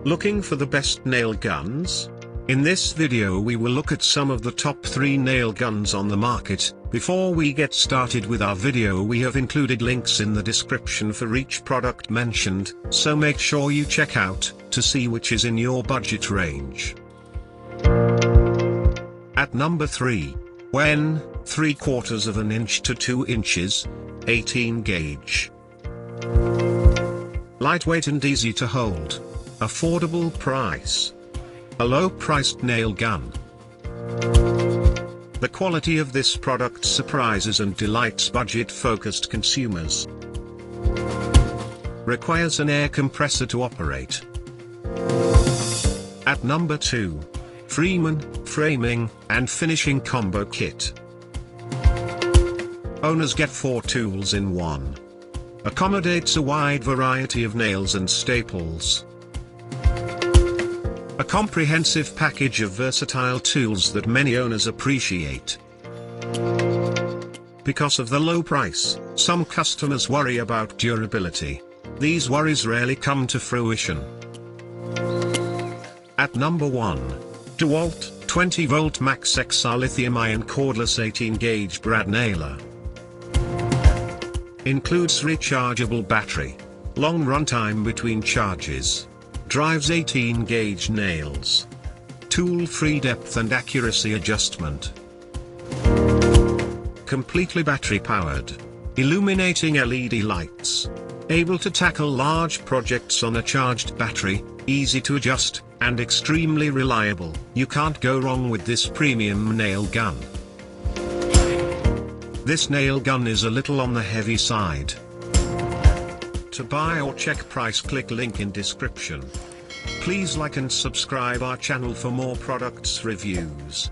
Looking for the best nail guns? In this video we will look at some of the top 3 nail guns on the market. Before we get started with our video, we have included links in the description for each product mentioned, so make sure you check out to see which is in your budget range. At number 3. Wen, 3/4 of an inch to 2 inches, 18 gauge. Lightweight and easy to hold. Affordable price. A low-priced nail gun. The quality of this product surprises and delights budget-focused consumers. Requires an air compressor to operate. At number 2. Freeman, framing and finishing combo kit. Owners get 4 tools in one. Accommodates a wide variety of nails and staples. A comprehensive package of versatile tools that many owners appreciate. Because of the low price, some customers worry about durability. These worries rarely come to fruition. At number 1. DEWALT, 20V Max XR Lithium-Ion Cordless 18 gauge brad nailer. Includes rechargeable battery. Long runtime between charges. Drives 18 gauge nails. Tool-free depth and accuracy adjustment. Completely battery powered. Illuminating LED lights. Able to tackle large projects on a charged battery, easy to adjust, and extremely reliable. You can't go wrong with this premium nail gun. This nail gun is a little on the heavy side. To buy or check price, click link in description. Please like and subscribe our channel for more products reviews.